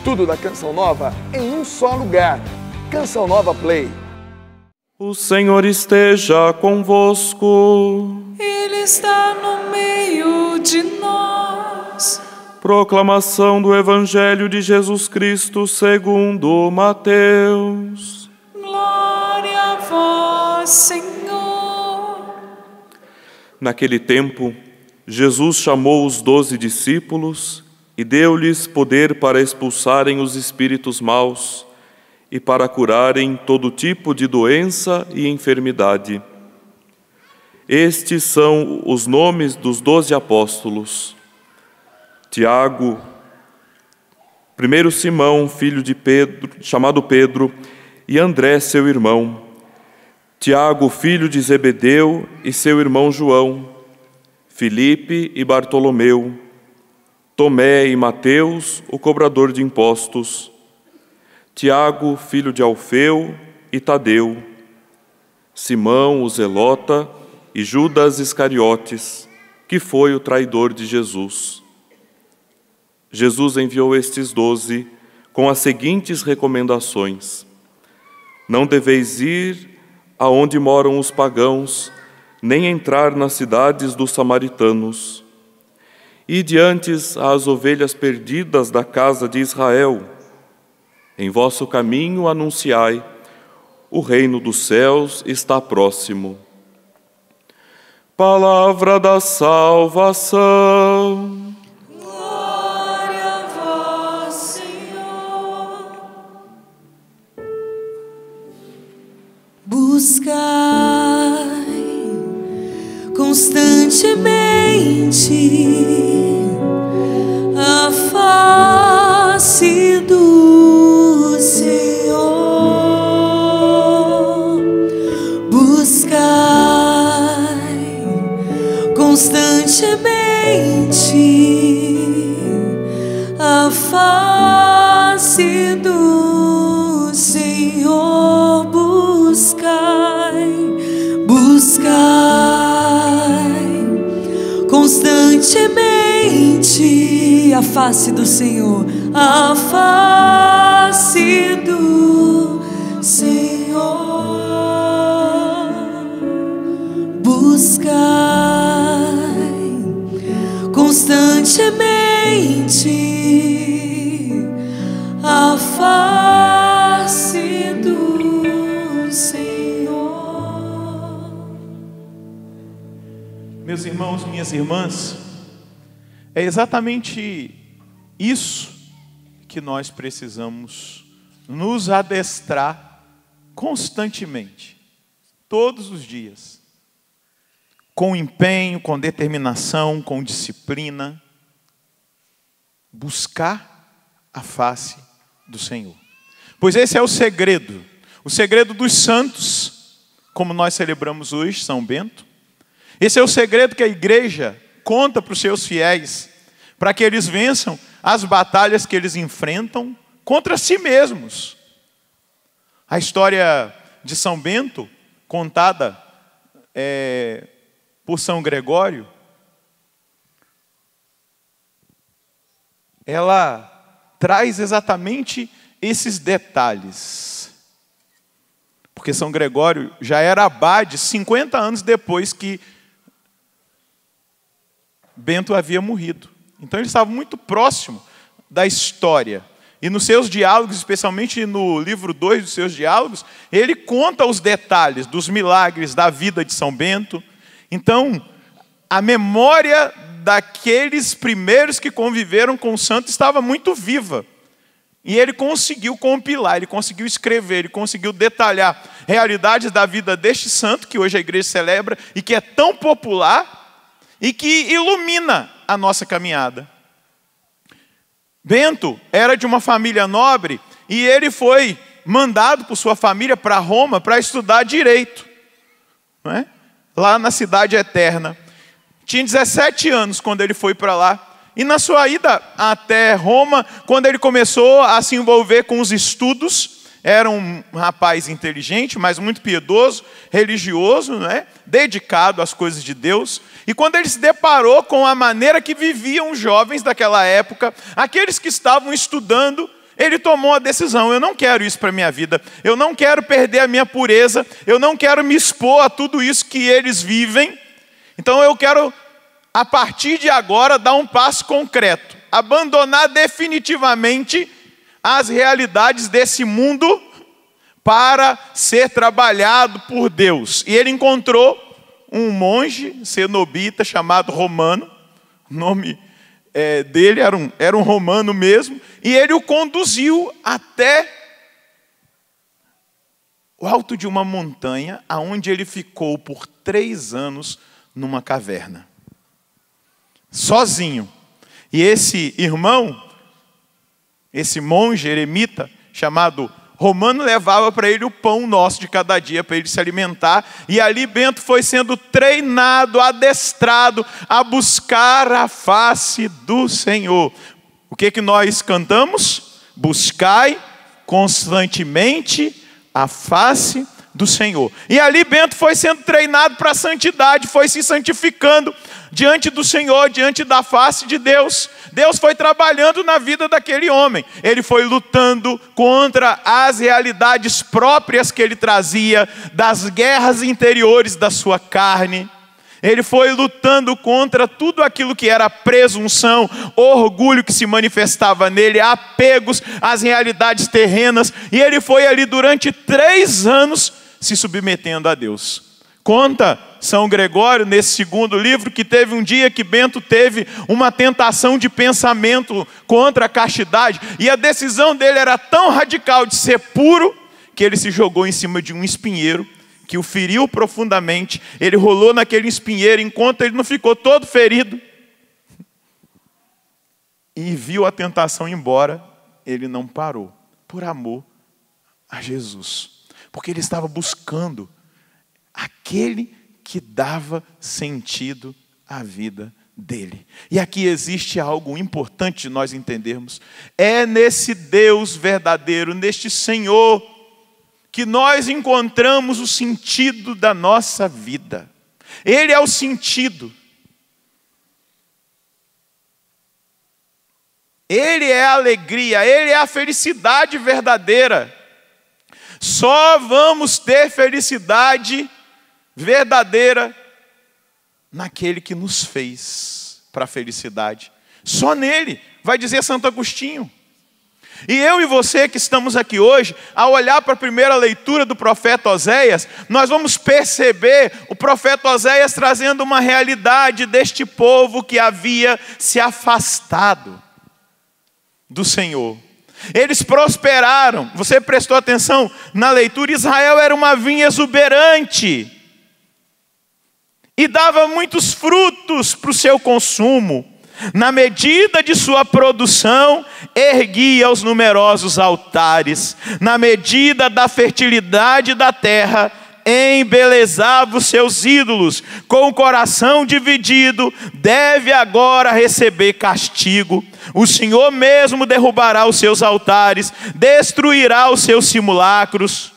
Tudo da Canção Nova em um só lugar. Canção Nova Play. O Senhor esteja convosco. Ele está no meio de nós. Proclamação do Evangelho de Jesus Cristo segundo Mateus. Glória a vós, Senhor. Naquele tempo, Jesus chamou os 12 discípulos e deu-lhes poder para expulsarem os espíritos maus e para curarem todo tipo de doença e enfermidade. Estes são os nomes dos 12 apóstolos: Tiago, primeiro Simão, filho de Pedro, chamado Pedro, e André, seu irmão, Tiago, filho de Zebedeu, e seu irmão João, Filipe e Bartolomeu, Tomé e Mateus, o cobrador de impostos, Tiago, filho de Alfeu, e Tadeu, Simão, o zelota, e Judas Iscariotes, que foi o traidor de Jesus. Jesus enviou estes 12 com as seguintes recomendações: não deveis ir aonde moram os pagãos, nem entrar nas cidades dos samaritanos. Ide antes às ovelhas perdidas da casa de Israel. Em vosso caminho anunciai: o reino dos céus está próximo. Palavra da salvação. Glória a vós, Senhor. Buscai constantemente a face do Senhor. Buscai constantemente a face do Senhor. Buscai constantemente a face do Senhor, a face do Senhor. Buscai constantemente a face do Senhor. Meus irmãos, minhas irmãs, é exatamente isso que nós precisamos nos adestrar constantemente, todos os dias, com empenho, com determinação, com disciplina, buscar a face do Senhor. Pois esse é o segredo dos santos, como nós celebramos hoje, São Bento. Esse é o segredo que a igreja conta para os seus fiéis, para que eles vençam as batalhas que eles enfrentam contra si mesmos. A história de São Bento, contada por São Gregório, ela traz exatamente esses detalhes. Porque São Gregório já era abade 50 anos depois que Bento havia morrido. Então ele estava muito próximo da história. E nos seus diálogos, especialmente no livro 2 dos seus diálogos, ele conta os detalhes dos milagres da vida de São Bento. Então, a memória daqueles primeiros que conviveram com o santo estava muito viva. E ele conseguiu compilar, ele conseguiu escrever, ele conseguiu detalhar realidades da vida deste santo, que hoje a igreja celebra, e que é tão popular, e que ilumina a nossa caminhada. Bento era de uma família nobre, e ele foi mandado por sua família para Roma para estudar direito, não é? Lá na Cidade Eterna. Tinha 17 anos quando ele foi para lá. E na sua ida até Roma, quando ele começou a se envolver com os estudos, era um rapaz inteligente, mas muito piedoso, religioso, né? Dedicado às coisas de Deus. E quando ele se deparou com a maneira que viviam os jovens daquela época, aqueles que estavam estudando, ele tomou a decisão: eu não quero isso para a minha vida, eu não quero perder a minha pureza, eu não quero me expor a tudo isso que eles vivem, então eu quero, a partir de agora, dar um passo concreto, abandonar definitivamente as realidades desse mundo para ser trabalhado por Deus. E ele encontrou um monge cenobita chamado Romano, o nome dele era um romano mesmo, e ele o conduziu até o alto de uma montanha, aonde ele ficou por 3 anos numa caverna, sozinho. E esse irmão, esse monge eremita chamado Romano, levava para ele o pão nosso de cada dia, para ele se alimentar. E ali Bento foi sendo treinado, adestrado a buscar a face do Senhor. O que nós cantamos? Buscai constantemente a face do Senhor. E ali Bento foi sendo treinado para a santidade, foi se santificando diante do Senhor, diante da face de Deus. Deus foi trabalhando na vida daquele homem. Ele foi lutando contra as realidades próprias que ele trazia, das guerras interiores da sua carne. Ele foi lutando contra tudo aquilo que era presunção, orgulho que se manifestava nele, apegos às realidades terrenas. E ele foi ali durante 3 anos se submetendo a Deus. Conta São Gregório, nesse segundo livro, que teve um dia que Bento teve uma tentação de pensamento contra a castidade, e a decisão dele era tão radical de ser puro, que ele se jogou em cima de um espinheiro, que o feriu profundamente. Ele rolou naquele espinheiro, enquanto ele não ficou todo ferido, e viu a tentação ir embora, ele não parou, por amor a Jesus, porque ele estava buscando aquele que dava sentido à vida dele. E aqui existe algo importante de nós entendermos: é nesse Deus verdadeiro, neste Senhor, que nós encontramos o sentido da nossa vida. Ele é o sentido. Ele é a alegria, Ele é a felicidade verdadeira. Só vamos ter felicidade verdadeira naquele que nos fez para a felicidade. Só nele, vai dizer Santo Agostinho. E eu e você que estamos aqui hoje, ao olhar para a primeira leitura do profeta Oséias, nós vamos perceber o profeta Oséias trazendo uma realidade deste povo que havia se afastado do Senhor. Eles prosperaram. Você prestou atenção na leitura? Israel era uma vinha exuberante e dava muitos frutos para o seu consumo. Na medida de sua produção, erguia os numerosos altares. Na medida da fertilidade da terra, embelezava os seus ídolos. Com o coração dividido, deve agora receber castigo. O Senhor mesmo derrubará os seus altares, destruirá os seus simulacros.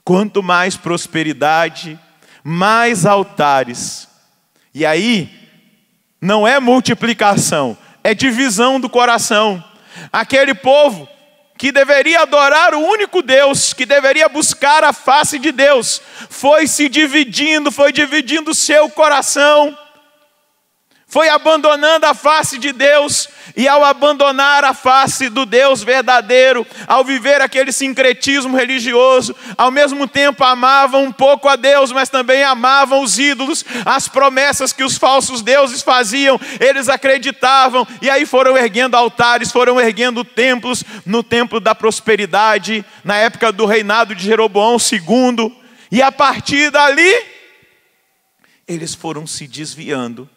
Quanto mais prosperidade, mais altares. E aí, não é multiplicação, é divisão do coração. Aquele povo que deveria adorar o único Deus, que deveria buscar a face de Deus, foi se dividindo, foi dividindo o seu coração, foi abandonando a face de Deus. E ao abandonar a face do Deus verdadeiro, ao viver aquele sincretismo religioso, ao mesmo tempo amavam um pouco a Deus, mas também amavam os ídolos, as promessas que os falsos deuses faziam, eles acreditavam, e aí foram erguendo altares, foram erguendo templos, no templo da prosperidade, na época do reinado de Jeroboão II, e a partir dali, eles foram se desviando.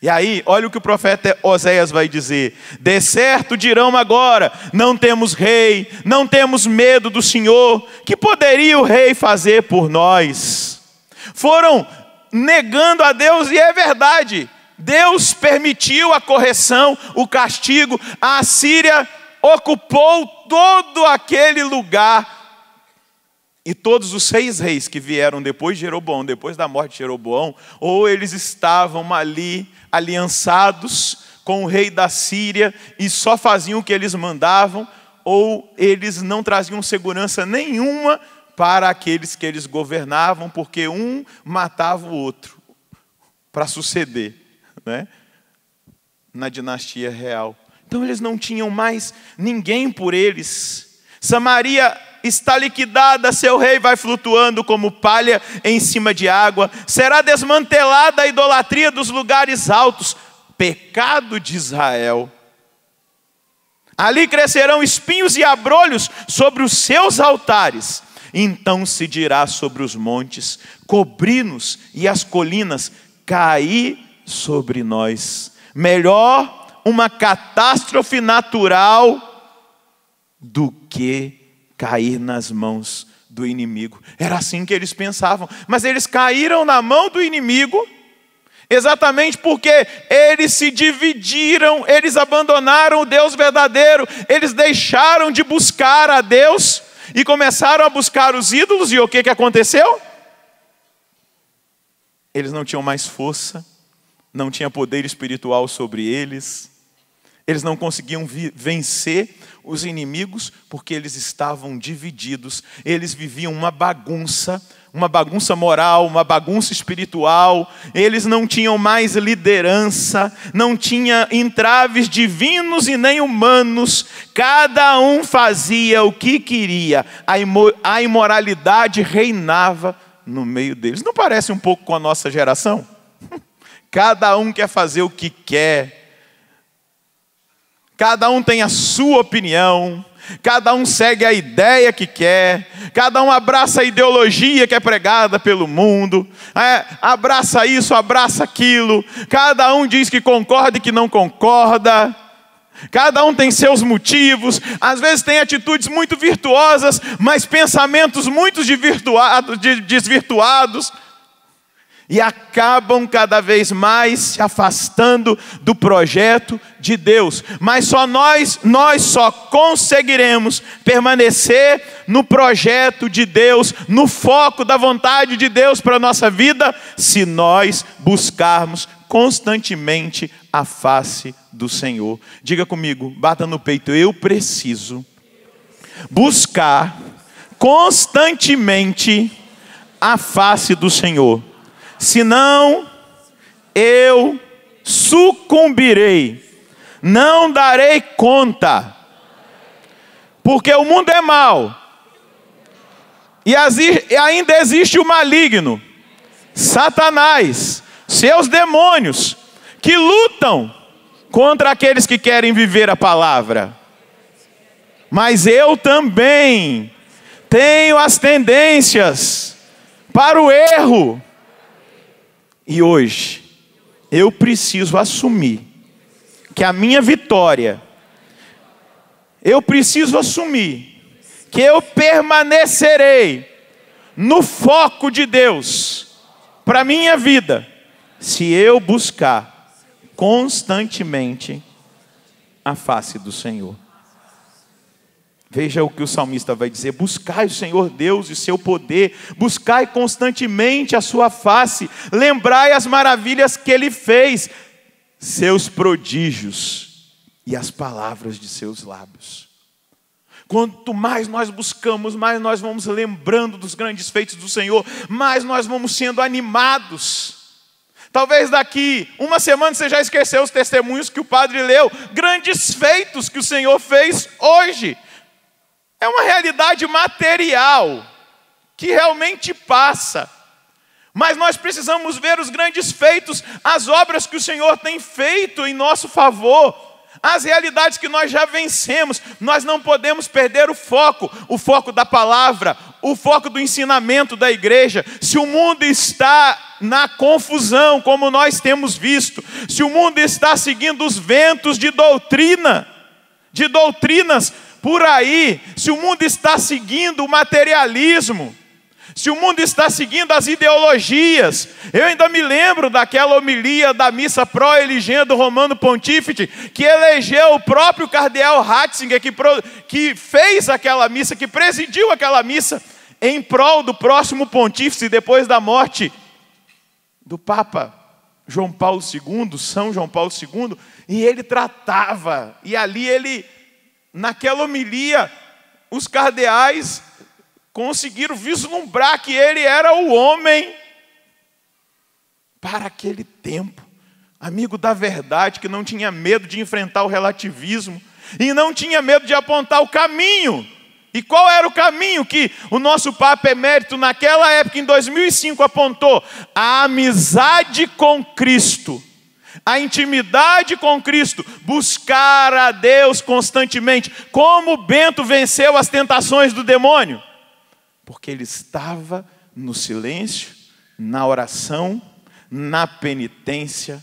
E aí, olha o que o profeta Oséias vai dizer: de certo dirão agora, não temos rei, não temos medo do Senhor, que poderia o rei fazer por nós? Foram negando a Deus, e é verdade, Deus permitiu a correção, o castigo. A Assíria ocupou todo aquele lugar, e todos os 6 reis que vieram depois de Jeroboão, depois da morte de Jeroboão, ou eles estavam ali aliançados com o rei da Síria e só faziam o que eles mandavam, ou eles não traziam segurança nenhuma para aqueles que eles governavam, porque um matava o outro para suceder, né, na dinastia real. Então eles não tinham mais ninguém por eles. Samaria está liquidada, seu rei vai flutuando como palha em cima de água. Será desmantelada a idolatria dos lugares altos, pecado de Israel. Ali crescerão espinhos e abrolhos sobre os seus altares. Então se dirá sobre os montes: cobri-nos, e as colinas: caí sobre nós. Melhor uma catástrofe natural do que cair nas mãos do inimigo. Era assim que eles pensavam. Mas eles caíram na mão do inimigo exatamente porque eles se dividiram, eles abandonaram o Deus verdadeiro, eles deixaram de buscar a Deus e começaram a buscar os ídolos. E o que aconteceu? Eles não tinham mais força, não tinha poder espiritual sobre eles, eles não conseguiam vencer os inimigos porque eles estavam divididos. Eles viviam uma bagunça moral, uma bagunça espiritual. Eles não tinham mais liderança, não tinha entraves divinos e nem humanos. Cada um fazia o que queria. A imoralidade reinava no meio deles. Não parece um pouco com a nossa geração? Cada um quer fazer o que quer. Cada um tem a sua opinião, cada um segue a ideia que quer, cada um abraça a ideologia que é pregada pelo mundo, abraça isso, abraça aquilo, cada um diz que concorda e que não concorda, cada um tem seus motivos, às vezes tem atitudes muito virtuosas, mas pensamentos muito desvirtuados, e acabam cada vez mais se afastando do projeto de Deus. Mas só nós só conseguiremos permanecer no projeto de Deus, no foco da vontade de Deus para a nossa vida, se nós buscarmos constantemente a face do Senhor. Diga comigo, bata no peito: eu preciso buscar constantemente a face do Senhor. Senão eu sucumbirei, não darei conta, porque o mundo é mau, e ainda existe o maligno, Satanás, seus demônios, que lutam contra aqueles que querem viver a palavra. Mas eu também tenho as tendências para o erro. E hoje, eu preciso assumir que a minha vitória, eu preciso assumir que eu permanecerei no foco de Deus para a minha vida, se eu buscar constantemente a face do Senhor. Veja o que o salmista vai dizer: buscai o Senhor Deus e seu poder, buscai constantemente a sua face, lembrai as maravilhas que Ele fez, seus prodígios e as palavras de seus lábios. Quanto mais nós buscamos, mais nós vamos lembrando dos grandes feitos do Senhor, mais nós vamos sendo animados. Talvez daqui uma semana você já esqueceu os testemunhos que o padre leu, grandes feitos que o Senhor fez hoje. É uma realidade material que realmente passa. Mas nós precisamos ver os grandes feitos, as obras que o Senhor tem feito em nosso favor, as realidades que nós já vencemos. Nós não podemos perder o foco da palavra, o foco do ensinamento da igreja. Se o mundo está na confusão, como nós temos visto, se o mundo está seguindo os ventos de doutrinas por aí, se o mundo está seguindo o materialismo, se o mundo está seguindo as ideologias. Eu ainda me lembro daquela homilia da missa pró-eligência do Romano Pontífice, que elegeu o próprio cardeal Ratzinger, que fez aquela missa, que presidiu aquela missa, em prol do próximo pontífice, depois da morte do Papa João Paulo II, São João Paulo II, e ele tratava, e ali naquela homilia, os cardeais conseguiram vislumbrar que ele era o homem para aquele tempo. Amigo da verdade, que não tinha medo de enfrentar o relativismo e não tinha medo de apontar o caminho. E qual era o caminho que o nosso Papa Emérito, naquela época, em 2005, apontou? A amizade com Cristo, a intimidade com Cristo, buscar a Deus constantemente. Como Bento venceu as tentações do demônio? Porque ele estava no silêncio, na oração, na penitência,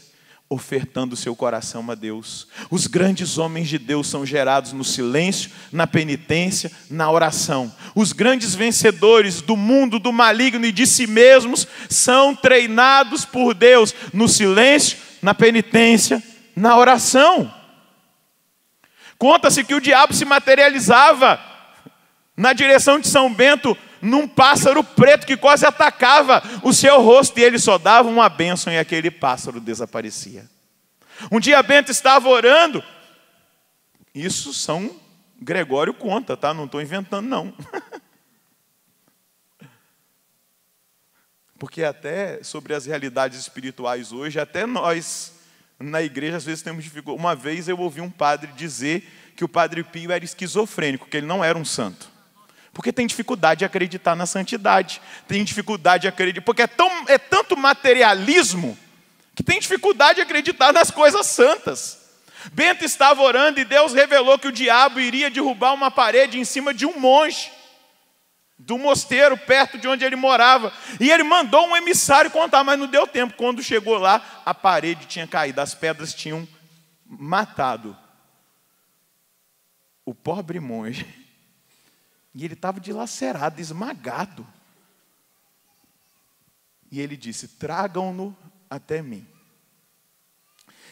ofertando o seu coração a Deus. Os grandes homens de Deus são gerados no silêncio, na penitência, na oração. Os grandes vencedores do mundo, do maligno e de si mesmos são treinados por Deus no silêncio, na penitência, na oração. Conta-se que o diabo se materializava na direção de São Bento num pássaro preto que quase atacava o seu rosto, e ele só dava uma bênção e aquele pássaro desaparecia. Um dia Bento estava orando, isso São Gregório conta, tá? Não estou inventando não. Porque até sobre as realidades espirituais hoje, até nós na igreja às vezes temos dificuldade. Uma vez eu ouvi um padre dizer que o Padre Pio era esquizofrênico, que ele não era um santo. Porque tem dificuldade de acreditar na santidade. Tem dificuldade de acreditar, porque é tanto materialismo que tem dificuldade de acreditar nas coisas santas. Bento estava orando e Deus revelou que o diabo iria derrubar uma parede em cima de um monge, do mosteiro, perto de onde ele morava. E ele mandou um emissário contar, mas não deu tempo. Quando chegou lá, a parede tinha caído, as pedras tinham matado o pobre monge. E ele estava dilacerado, esmagado. E ele disse: tragam-no até mim.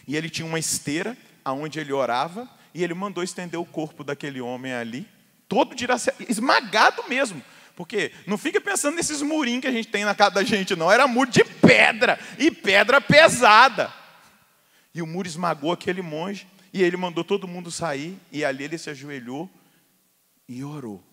E ele tinha uma esteira aonde ele orava, e ele mandou estender o corpo daquele homem ali, todo dilacerado, esmagado mesmo. Porque não fica pensando nesses murinhos que a gente tem na casa da gente, não. Era muro de pedra, e pedra pesada. E o muro esmagou aquele monge, e ele mandou todo mundo sair, e ali ele se ajoelhou e orou.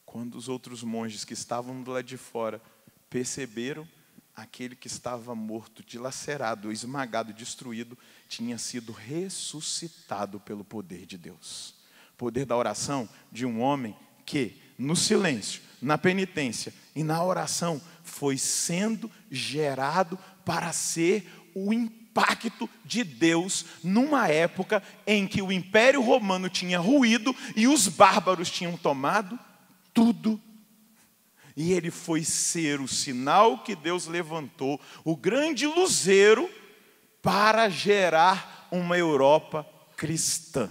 Quando os outros monges que estavam do lado de fora perceberam, aquele que estava morto, dilacerado, esmagado, destruído, tinha sido ressuscitado pelo poder de Deus. O poder da oração de um homem que, no silêncio, na penitência e na oração, foi sendo gerado para ser o impacto de Deus numa época em que o Império Romano tinha ruído e os bárbaros tinham tomado tudo. E ele foi ser o sinal que Deus levantou, o grande luzeiro, para gerar uma Europa cristã.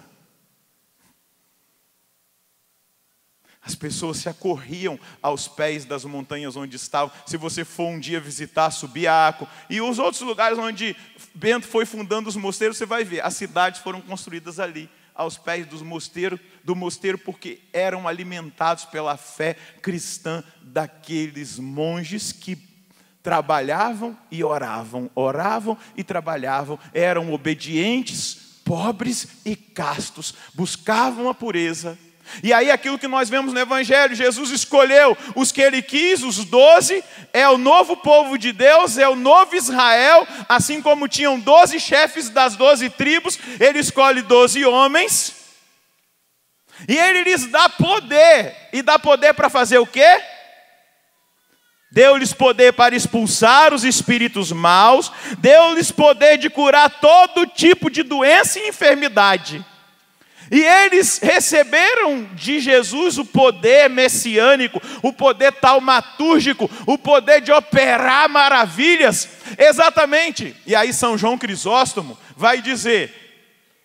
As pessoas se acorriam aos pés das montanhas onde estavam. Se você for um dia visitar Subiaco e os outros lugares onde Bento foi fundando os mosteiros, você vai ver, as cidades foram construídas ali, aos pés do mosteiro, porque eram alimentados pela fé cristã daqueles monges que trabalhavam e oravam, oravam e trabalhavam, eram obedientes, pobres e castos, buscavam a pureza. E aí aquilo que nós vemos no Evangelho, Jesus escolheu os que Ele quis, os 12, é o novo povo de Deus, é o novo Israel, assim como tinham 12 chefes das 12 tribos, Ele escolhe 12 homens, e Ele lhes dá poder, e dá poder para fazer o quê? Deu-lhes poder para expulsar os espíritos maus, deu-lhes poder de curar todo tipo de doença e enfermidade. E eles receberam de Jesus o poder messiânico, o poder taumatúrgico, o poder de operar maravilhas, exatamente. E aí São João Crisóstomo vai dizer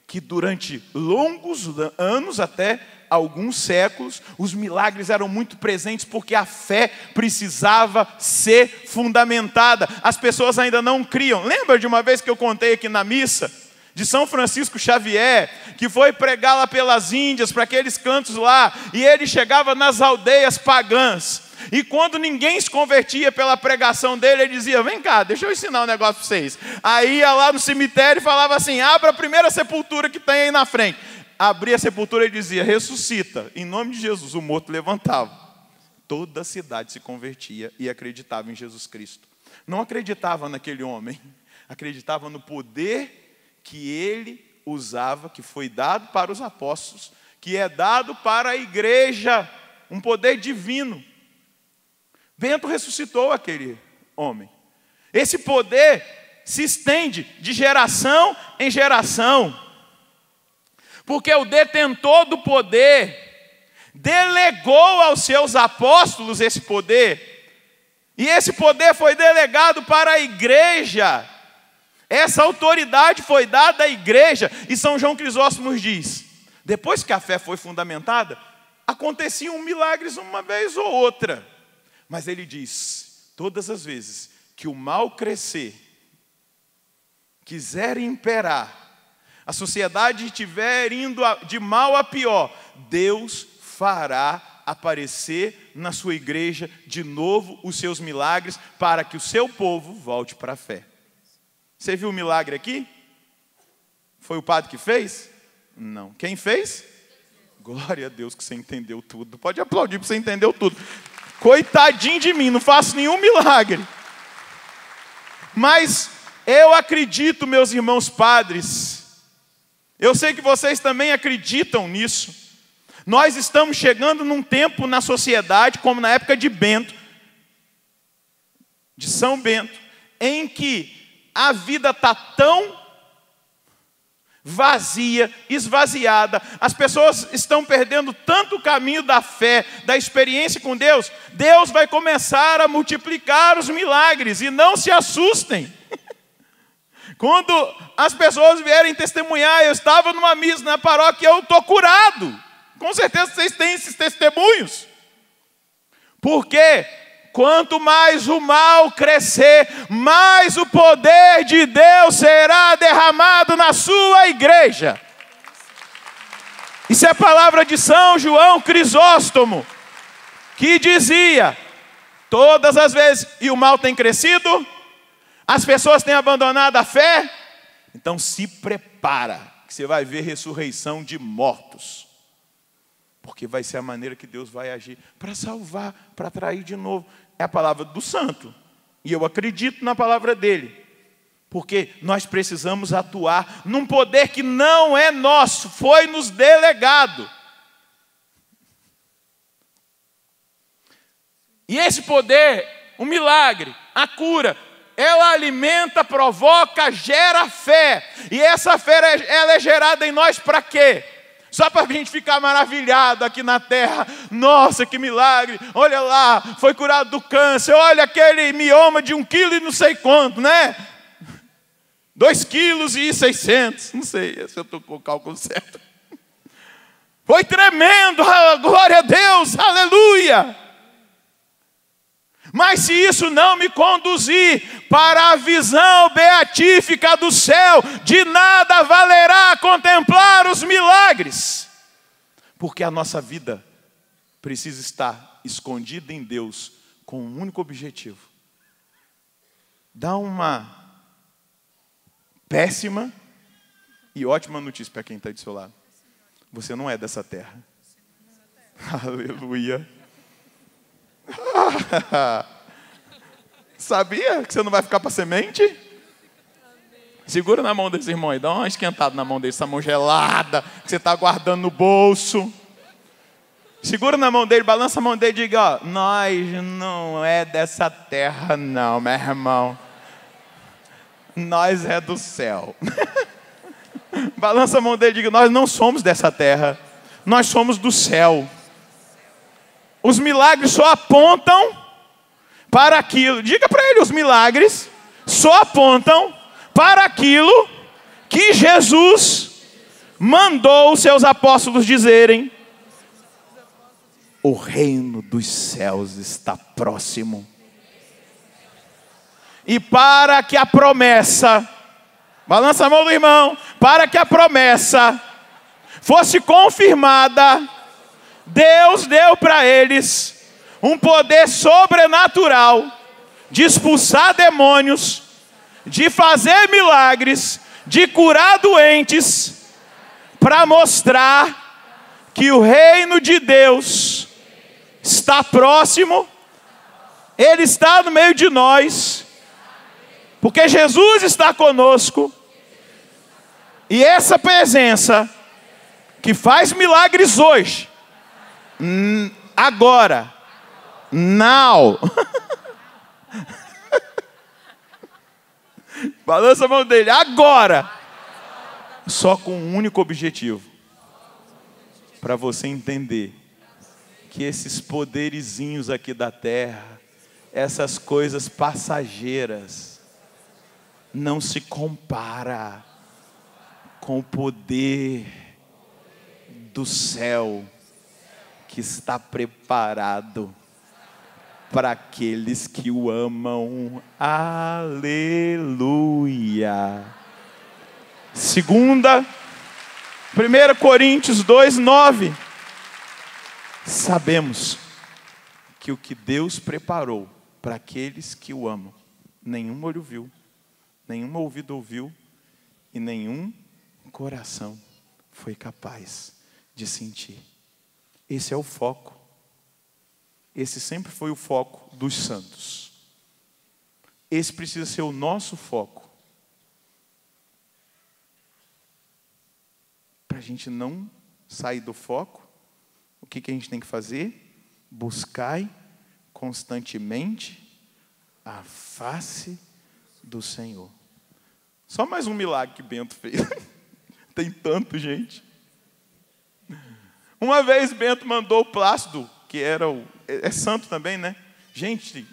que durante longos anos, até alguns séculos, os milagres eram muito presentes porque a fé precisava ser fundamentada. As pessoas ainda não criam. Lembra de uma vez que eu contei aqui na missa? De São Francisco Xavier, que foi pregar lá pelas Índias, para aqueles cantos lá, e ele chegava nas aldeias pagãs, E quando ninguém se convertia pela pregação dele, ele dizia: vem cá, deixa eu ensinar um negócio para vocês. Aí ia lá no cemitério e falava assim: abra a primeira sepultura que tem aí na frente. Abria a sepultura e dizia: ressuscita, em nome de Jesus. O morto levantava. Toda a cidade se convertia e acreditava em Jesus Cristo. Não acreditava naquele homem, acreditava no poder que ele usava, que foi dado para os apóstolos, que é dado para a igreja, um poder divino. Bento ressuscitou aquele homem. Esse poder se estende de geração em geração, porque o detentor do poder delegou aos seus apóstolos esse poder, e esse poder foi delegado para a igreja. Essa autoridade foi dada à igreja, e São João Crisóstomo diz: depois que a fé foi fundamentada, aconteciam milagres uma vez ou outra, mas ele diz: todas as vezes que o mal crescer, quiser imperar, a sociedade estiver indo de mal a pior, Deus fará aparecer na sua igreja de novo os seus milagres, para que o seu povo volte para a fé. Você viu o milagre aqui? Foi o padre que fez? Não. Quem fez? Glória a Deus que você entendeu tudo. Pode aplaudir porque você entendeu tudo. Coitadinho de mim, não faço nenhum milagre. Mas eu acredito, meus irmãos padres, eu sei que vocês também acreditam nisso. Nós estamos chegando num tempo na sociedade, como na época de Bento, de São Bento, em que a vida está tão vazia, esvaziada, as pessoas estão perdendo tanto o caminho da fé, da experiência com Deus. Deus vai começar a multiplicar os milagres, e não se assustem. Quando as pessoas vierem testemunhar: eu estava numa missa na paróquia, eu estou curado. Com certeza vocês têm esses testemunhos. Porque quanto mais o mal crescer, mais o poder de Deus será derramado na sua igreja. Isso é a palavra de São João Crisóstomo, que dizia: todas as vezes, e o mal tem crescido, as pessoas têm abandonado a fé, então se prepara, que você vai ver ressurreição de mortos. Porque vai ser a maneira que Deus vai agir para salvar, para atrair de novo. É a palavra do santo, e eu acredito na palavra dele, porque nós precisamos atuar num poder que não é nosso, foi nos delegado. E esse poder, o milagre, a cura, ela alimenta, provoca, gera fé. E essa fé, ela é gerada em nós para quê? Só para a gente ficar maravilhado aqui na terra. Nossa, que milagre, olha lá, foi curado do câncer. Olha aquele mioma de 1 quilo e não sei quanto, né? 2 quilos e 600, não sei se eu estou com o cálculo certo. Foi tremendo, glória a Deus, aleluia. Mas se isso não me conduzir para a visão beatífica do céu, de nada valerá contemplar os milagres. Porque a nossa vida precisa estar escondida em Deus com um único objetivo: dar uma péssima e ótima notícia para quem está do seu lado: você não é dessa terra. Aleluia. Sabia que você não vai ficar para semente? Segura na mão desse irmão aí, dá uma esquentada na mão dele, essa mão gelada que você está guardando no bolso. Segura na mão dele, balança a mão dele e diga: ó, nós não é dessa terra não, meu irmão. Nós é do céu. Balança a mão dele e diga: nós não somos dessa terra, nós somos do céu. Os milagres só apontam para aquilo. Diga para ele: os milagres só apontam para aquilo que Jesus mandou os seus apóstolos dizerem: o reino dos céus está próximo. E para que a promessa, balança a mão do irmão, para que a promessa fosse confirmada, Deus deu para eles um poder sobrenatural de expulsar demônios, de fazer milagres, de curar doentes, para mostrar que o reino de Deus está próximo, Ele está no meio de nós, porque Jesus está conosco, e essa presença que faz milagres hoje, agora, now. Balança a mão dele, agora. Só com um único objetivo. Para você entender que esses poderizinhos aqui da terra, essas coisas passageiras, não se compara com o poder do céu que está preparado para aqueles que o amam. Aleluia. 1 Coríntios 2:9. Sabemos que o que Deus preparou para aqueles que o amam, nenhum olho viu, nenhum ouvido ouviu e nenhum coração foi capaz de sentir. Esse é o foco. Esse sempre foi o foco dos santos. Esse precisa ser o nosso foco. Para a gente não sair do foco, o que a gente tem que fazer? Buscai constantemente a face do Senhor. Só mais um milagre que Bento fez. Tem tanto, gente. Uma vez Bento mandou o Plácido, que era é santo também, né? Gente,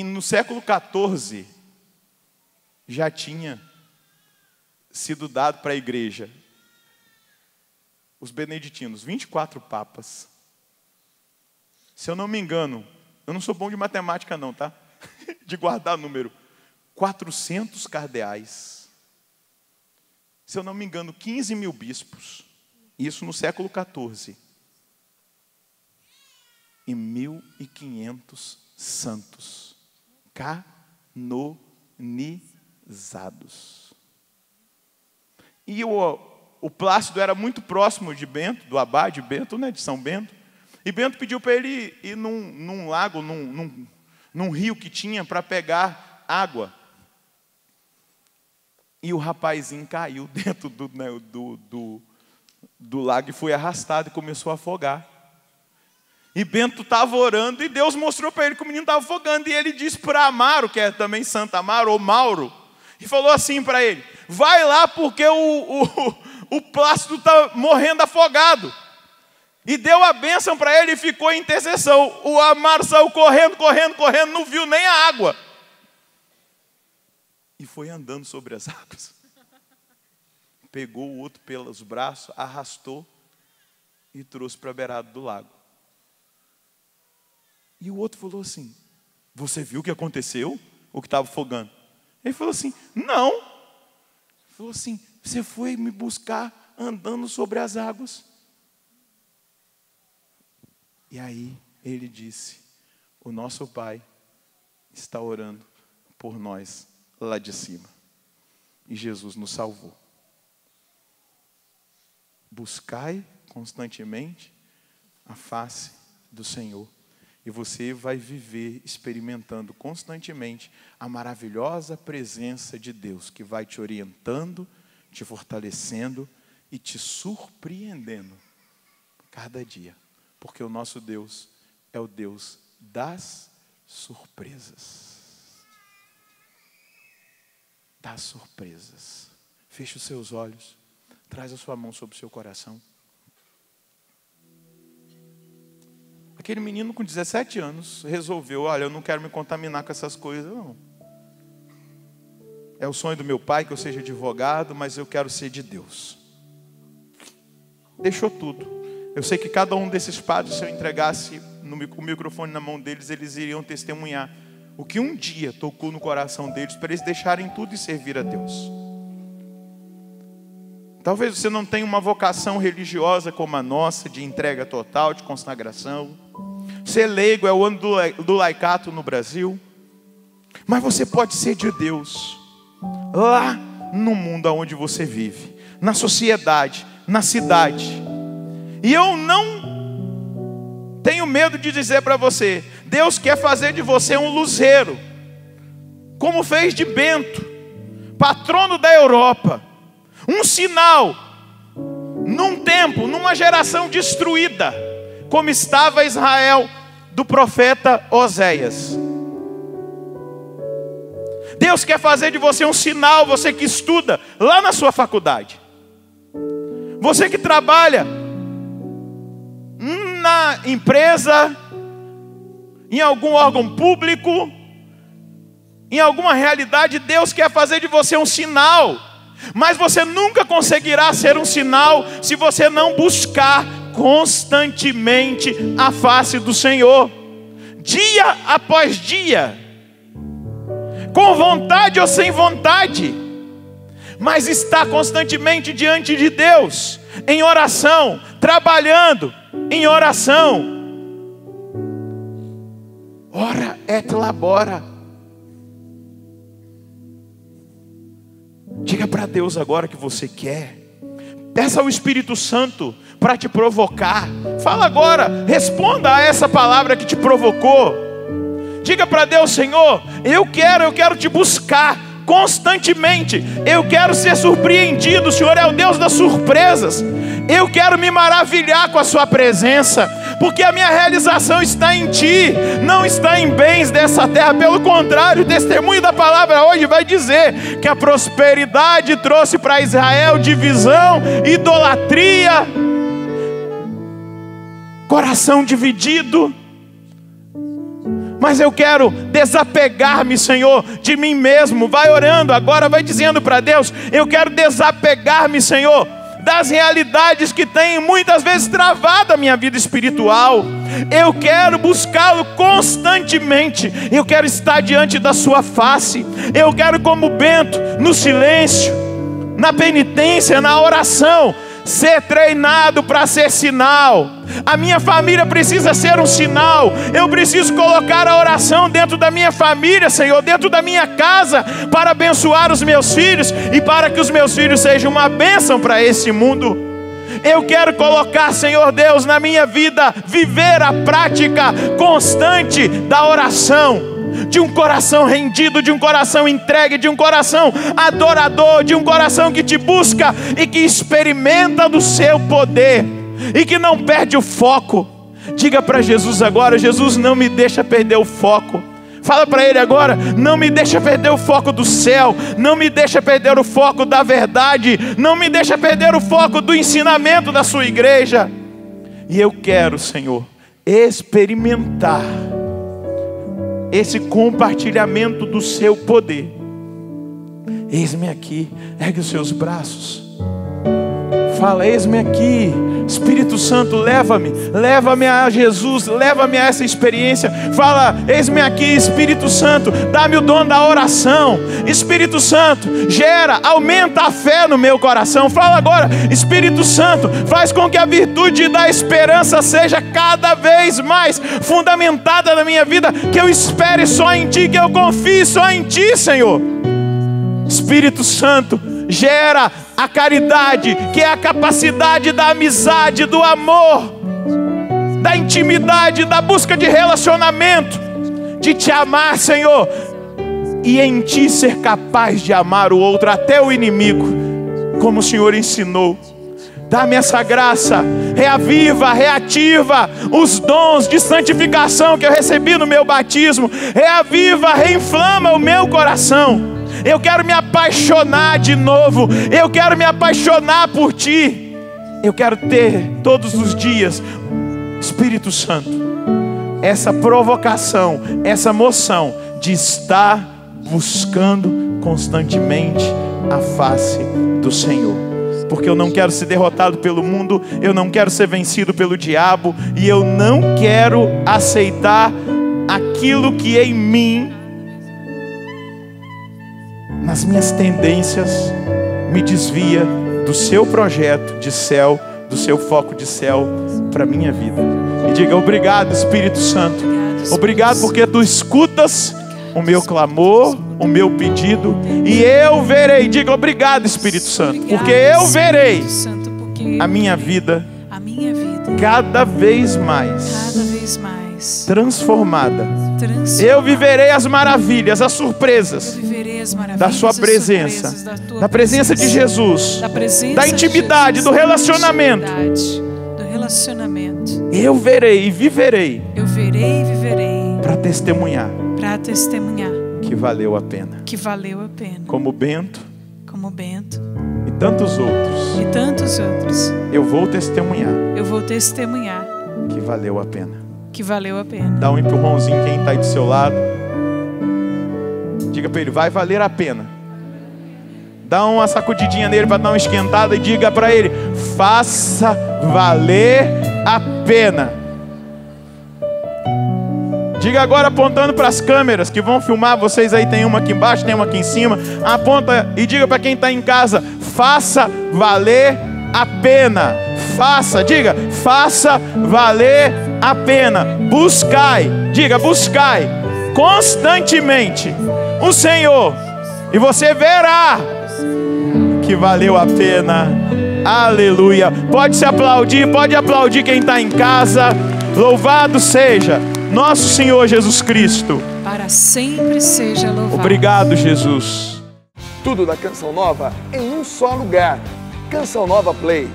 no século XIV, já tinha sido dado para a igreja, os beneditinos, 24 papas. Se eu não me engano, eu não sou bom de matemática não, tá? De guardar número. 400 cardeais. Se eu não me engano, 15 mil bispos. Isso no século XIV. E 1.500 santos canonizados. E o Plácido era muito próximo de Bento, do abade Bento, né, de São Bento. E Bento pediu para ele ir num lago, num rio que tinha para pegar água. E o rapazinho caiu dentro do lago e foi arrastado e começou a afogar. E Bento estava orando e Deus mostrou para ele que o menino estava afogando. E ele disse para Amaro, que é também Santo Amaro, ou Mauro, e falou assim para ele: vai lá porque o Plácido está morrendo afogado. E deu a bênção para ele e ficou em intercessão. O Amaro saiu correndo, não viu nem a água. E foi andando sobre as águas. Pegou o outro pelos braços, arrastou e trouxe para a beirada do lago. E o outro falou assim: você viu o que aconteceu? O que estava afogando? Ele falou assim: não. Ele falou assim: você foi me buscar andando sobre as águas. E aí ele disse: o nosso Pai está orando por nós lá de cima. E Jesus nos salvou. Buscai constantemente a face do Senhor. E você vai viver experimentando constantemente a maravilhosa presença de Deus, que vai te orientando, te fortalecendo e te surpreendendo cada dia. Porque o nosso Deus é o Deus das surpresas. Das surpresas. Feche os seus olhos. Traz a sua mão sobre o seu coração. Aquele menino com 17 anos resolveu: olha, eu não quero me contaminar com essas coisas, não. É o sonho do meu pai que eu seja advogado, mas eu quero ser de Deus. Deixou tudo. Eu sei que cada um desses padres, se eu entregasse o microfone na mão deles, eles iriam testemunhar o que um dia tocou no coração deles, para eles deixarem tudo e servir a Deus. Talvez você não tenha uma vocação religiosa como a nossa, de entrega total, de consagração. ser leigo, é o ano do laicato no Brasil. Mas você pode ser de Deus, lá no mundo onde você vive, na sociedade, na cidade. E eu não tenho medo de dizer para você, Deus quer fazer de você um luzeiro, como fez de Bento, patrono da Europa, um sinal, num tempo, numa geração destruída, como estava Israel do profeta Oséias. Deus quer fazer de você um sinal, você que estuda lá na sua faculdade, você que trabalha na empresa, em algum órgão público, em alguma realidade. Deus quer fazer de você um sinal, mas você nunca conseguirá ser um sinal se você não buscar constantemente a face do Senhor, dia após dia, com vontade ou sem vontade, mas está constantemente diante de Deus, em oração, trabalhando em oração. Ora et labora. Diga para Deus agora que você quer. Peça ao Espírito Santo para te provocar. Fala agora, responda a essa palavra que te provocou. Diga para Deus: Senhor, eu quero te buscar constantemente. Eu quero ser surpreendido. O Senhor é o Deus das surpresas. Eu quero me maravilhar com a sua presença, porque a minha realização está em Ti, não está em bens dessa terra. Pelo contrário, o testemunho da palavra hoje vai dizer que a prosperidade trouxe para Israel divisão, idolatria, coração dividido. Mas eu quero desapegar-me, Senhor, de mim mesmo. Vai orando agora, vai dizendo para Deus: eu quero desapegar-me, Senhor, das realidades que têm muitas vezes travado a minha vida espiritual. Eu quero buscá-lo constantemente. Eu quero estar diante da sua face. Eu quero, como Bento, no silêncio, na penitência, na oração, ser treinado para ser sinal. A minha família precisa ser um sinal. Eu preciso colocar a oração dentro da minha família, Senhor, dentro da minha casa, para abençoar os meus filhos e para que os meus filhos sejam uma bênção para esse mundo. Eu quero colocar, Senhor Deus, na minha vida, viver a prática constante da oração, de um coração rendido, de um coração entregue, de um coração adorador, de um coração que te busca e que experimenta do seu poder e que não perde o foco. Diga para Jesus agora: Jesus, não me deixa perder o foco. Fala para Ele agora: não me deixa perder o foco do céu, não me deixa perder o foco da verdade, não me deixa perder o foco do ensinamento da sua igreja. E eu quero, Senhor, experimentar esse compartilhamento do seu poder. Eis-me aqui. Ergue os seus braços. Fala: eis-me aqui. Espírito Santo, leva-me a Jesus, leva-me a essa experiência. Fala: eis-me aqui, Espírito Santo, dá-me o dom da oração. Espírito Santo, aumenta a fé no meu coração. Fala agora: Espírito Santo, faz com que a virtude da esperança seja cada vez mais fundamentada na minha vida, que eu espere só em Ti, que eu confie só em Ti, Senhor. Espírito Santo, gera a caridade, que é a capacidade da amizade, do amor, da intimidade, da busca de relacionamento, de Te amar, Senhor, e em Ti ser capaz de amar o outro, até o inimigo, como o Senhor ensinou. Dá-me essa graça, reaviva, reativa os dons de santificação que eu recebi no meu batismo, reaviva, reinflama o meu coração. Eu quero me apaixonar de novo. Eu quero me apaixonar por Ti. Eu quero ter todos os dias, Espírito Santo, essa provocação, essa moção de estar buscando constantemente a face do Senhor. Porque eu não quero ser derrotado pelo mundo, eu não quero ser vencido pelo diabo, e eu não quero aceitar aquilo que em mim, nas minhas tendências, me desvia do seu projeto de céu, do seu foco de céu para a minha vida. E diga: obrigado, Espírito Santo. Obrigado porque tu escutas o meu clamor, o meu pedido, e eu verei. Diga: obrigado, Espírito Santo, porque eu verei a minha vida cada vez mais transformada. Eu viverei as maravilhas, as surpresas da sua presença, da presença de Jesus, da intimidade, do relacionamento. Eu verei e viverei para testemunhar que valeu a pena. Como Bento e tantos outros, eu vou testemunhar que valeu a pena. Dá um empurrãozinho quem está aí do seu lado. Diga para ele: vai valer a pena. Dá uma sacudidinha nele para dar uma esquentada e diga para ele: faça valer a pena. Diga agora, apontando para as câmeras que vão filmar vocês aí. Tem uma aqui embaixo, tem uma aqui em cima. Aponta e diga para quem está em casa: faça valer a pena. Diga: faça valer a pena. Buscai, diga: buscai constantemente o Senhor, e você verá que valeu a pena. Aleluia. Pode se aplaudir, pode aplaudir quem está em casa. Louvado seja nosso Senhor Jesus Cristo. Para sempre seja louvado. Obrigado, Jesus. Tudo da Canção Nova em um só lugar. Canção Nova Play.